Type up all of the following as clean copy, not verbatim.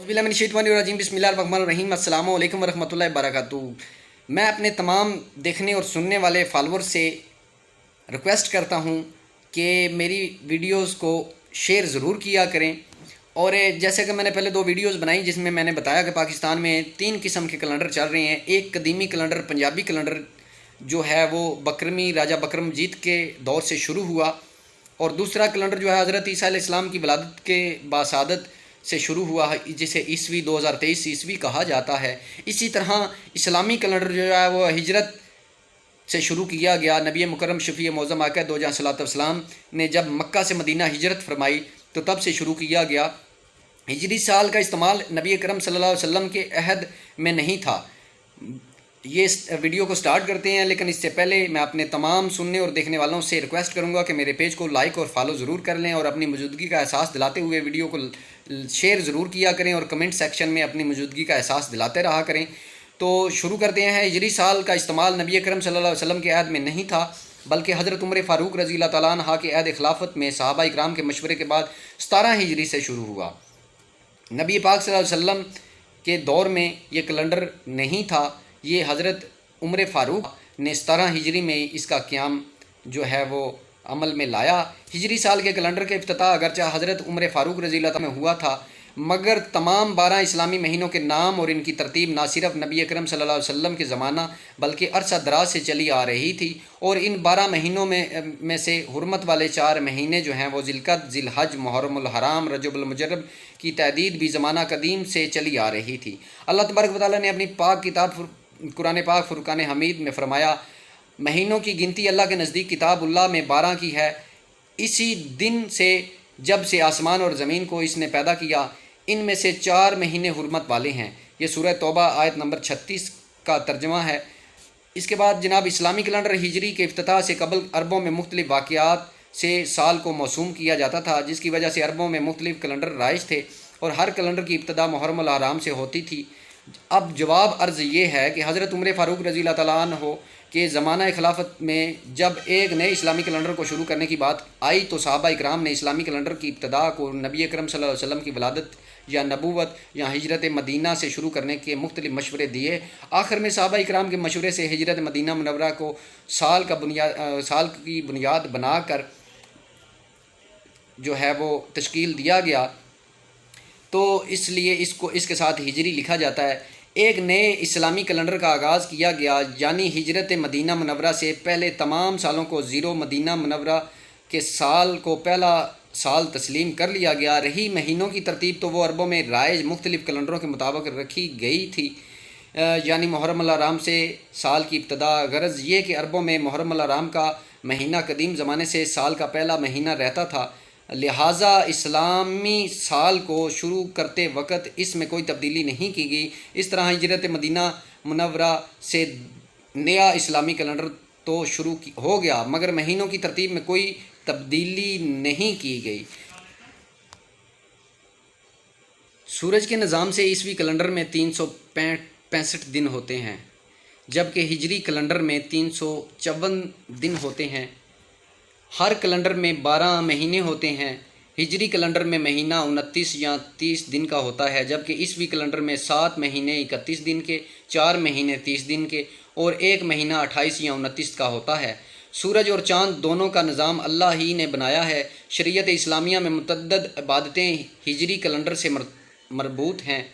औज़ुबिल्लाहिमिनश्शैतानिर्रजीम बिस्मिल्लाहिर्रहमानिर्रहीम अस्सलामु अलैकुम वरहमतुल्लाहि वबरकातुहू। मैं अपने तमाम देखने और सुनने वाले फॉलोअर्स से रिक्वेस्ट करता हूँ कि मेरी वीडियोस को शेयर ज़रूर किया करें। और जैसे कि मैंने पहले दो वीडियोस बनाई जिसमें मैंने बताया कि पाकिस्तान में तीन किस्म के कैलेंडर चल रहे हैं। एक कदीमी कैलेंडर पंजाबी कैलेंडर जो है वो बकरमी राजा बकरम जीत के दौर से शुरू हुआ, और दूसरा कैलेंडर जो है हज़रत ईसा अलैहिस्सलाम की वलादत के बासादत से शुरू हुआ है, जिसे ईस्वी 2023 ईस्वी कहा जाता है। इसी तरह इस्लामी कैलेंडर जो है वो हिजरत से शुरू किया गया। नबी मुकर्रम शफ़ी मौज़म आक़ा दो जहां सल्लल्लाहु अलैहि वसल्लम ने जब मक्का से मदीना हिजरत फरमाई तो तब से शुरू किया गया। हिजरी साल का इस्तेमाल नबी अकरम सल्लल्लाहु अलैहि वसल्लम के अहद में नहीं था। ये वीडियो को स्टार्ट करते हैं, लेकिन इससे पहले मैं अपने तमाम सुनने और देखने वालों से रिक्वेस्ट करूंगा कि मेरे पेज को लाइक और फॉलो ज़रूर कर लें और अपनी मौजूदगी का एहसास दिलाते हुए वीडियो को शेयर ज़रूर किया करें और कमेंट सेक्शन में अपनी मौजूदगी का एहसास दिलाते रहा करें। तो शुरू करते हैं। हिजरी साल का इस्तेमाल नबी अकरम सल्लल्लाहु अलैहि वसल्लम के अहद में नहीं था, बल्कि हज़रत उमर फ़ारूक रज़ी अल्लाह तआला अन्हा के अहद खिलाफत में सहाबा इकराम के मशवरे के बाद 17 हिजरी से शुरू हुआ। नबी पाक सल्लल्लाहु अलैहि वसल्लम के दौर में ये कैलेंडर नहीं था। ये हज़रत उमर फ़ारूक ने 17 हिजरी में इसका क़याम जो है वो अमल में लाया। हिजरी साल के कैलेंडर के इफ्तिताह अगरचा हज़रत उमर फ़ारूक रज़ी अल्लाह तआला में हुआ था, मगर तमाम 12 इस्लामी महीनों के नाम और इनकी तरतीब ना सिर्फ नबी अकरम सल्लल्लाहु अलैहि वसल्लम के ज़माना बल्कि अरसा दराज से चली आ रही थी। और इन 12 महीनों में से हुर्मत वाले 4 महीने जो हैं वो ज़िलक़द, ज़िलहज, मुहर्रमुल हराम, रजबुल मुजर्रब की तहदीद भी ज़माना कदीम से चली आ रही थी। अल्लाह तबारक व तआला ने अपनी पाक किताब कुरान पाक फुरकान हमीद में फ़रमाया, महीनों की गिनती अल्लाह के नज़दीक किताबुल्लाह में 12 की है, इसी दिन से जब से आसमान और ज़मीन को इसने पैदा किया, इनमें से 4 महीने हुर्मत वाले हैं। ये सूरह तौबा आयत नंबर 36 का तर्जमा है। इसके बाद जनाब इस्लामी कैलेंडर हिजरी के इफ्तिताह से कबल अरबों में मुख्तलिफ़ वाक़यात से साल को मौसूम किया जाता था, जिसकी वजह से अरबों में मुख्तलिफ़ कैलेंडर राइज थे और हर कैलेंडर की इब्तदा मुहर्रमुल हराम से होती थी। अब जवाब अर्ज़ ये है कि हज़रत उमर फ़ारूक रज़ी अल्लाह तआला अन्हु के ज़माना खिलाफत में जब एक नए इस्लामी कैलेंडर को शुरू करने की बात आई तो सहाबा इकराम ने इस्लामी कैलेंडर की इब्तदा को नबी अकरम सल्लल्लाहु अलैहि वसल्लम की वलादत या नबूवत या हिजरत मदीना से शुरू करने के मुख्तलिफ़ मशवरे दिए। आखिर में सहाबा इकराम के मशवरे से हिजरत मदीना मुनव्वरा को साल की बुनियाद बनाकर जो है वो तश्कील दिया गया, तो इसलिए इसके साथ हिजरी लिखा जाता है। एक नए इस्लामी कैलेंडर का आगाज़ किया गया, यानी हिजरत मदीना मुनव्वरा से पहले तमाम सालों को ज़ीरो मदीना मुनव्वरा के साल को पहला साल तस्लीम कर लिया गया। रही महीनों की तरतीब तो वो अरबों में राइज मुख्तलिफ़ कैलेंडरों के मुताबिक रखी गई थी, यानी मुहर्रमुल हराम से साल की इब्तदा। गरज ये कि अरबों में मुहर्रमुल हराम का महीना कदीम ज़माने से साल का पहला महीना रहता था, लिहाजा इस्लामी साल को शुरू करते वक्त इसमें कोई तब्दीली नहीं की गई। इस तरह हिजरत मदीना मुनव्वरा से नया इस्लामी कैलेंडर तो शुरू हो गया, मगर महीनों की तरतीब में कोई तब्दीली नहीं की गई। सूरज के निज़ाम से ईस्वी कैलेंडर में 365 दिन होते हैं, जबकि हिजरी कैलेंडर में 354 दिन होते हैं। हर कैलेंडर में 12 महीने होते हैं। हिजरी कैलेंडर में महीना 29 या 30 दिन का होता है, जबकि ईस्वी कैलेंडर में 7 महीने 31 दिन के, 4 महीने 30 दिन के और 1 महीना 28 या 29 का होता है। सूरज और चाँद दोनों का निज़ाम अल्लाह ही ने बनाया है। शरीयत इस्लामिया में मुतअद्दिद इबादतें हिजरी कैलेंडर से मरबूत हैं।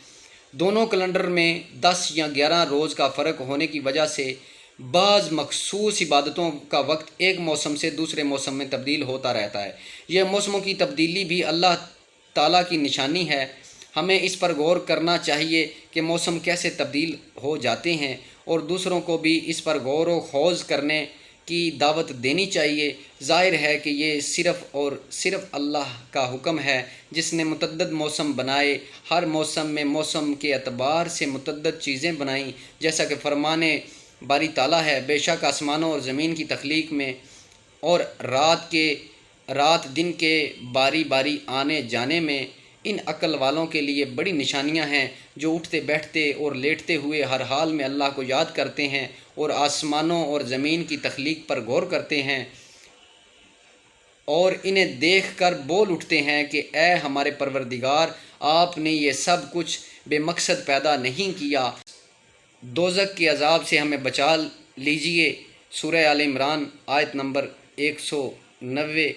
दोनों कैलेंडर में 10 या 11 रोज़ का फ़र्क होने की वजह से बाज़ मखसूस इबादतों का वक्त एक मौसम से दूसरे मौसम में तब्दील होता रहता है। यह मौसमों की तब्दीली भी अल्लाह ताला की निशानी है। हमें इस पर गौर करना चाहिए कि मौसम कैसे तब्दील हो जाते हैं और दूसरों को भी इस पर गौर व खौज़ करने की दावत देनी चाहिए। ज़ाहिर है कि ये सिर्फ़ और सिर्फ़ अल्लाह का हुक्म है जिसने मुतअद्दिद मौसम बनाए। हर मौसम में मौसम के एतबार से मुतअद्दिद चीज़ें बनाईं, जैसा कि फरमाने बारी ताला है, बेशक आसमानों और ज़मीन की तख्लीक में और रात दिन के बारी बारी आने जाने में इन अक्ल वालों के लिए बड़ी निशानियां हैं, जो उठते बैठते और लेटते हुए हर हाल में अल्लाह को याद करते हैं और आसमानों और ज़मीन की तख्लीक पर गौर करते हैं और इन्हें देखकर बोल उठते हैं कि ए हमारे परवरदिगार, آپ نے یہ سب کچھ بے مقصد پیدا نہیں کیا۔ دوزخ کے عذاب سے ہمیں بچا لیجئے۔ سورہ آل عمران آیت نمبر 190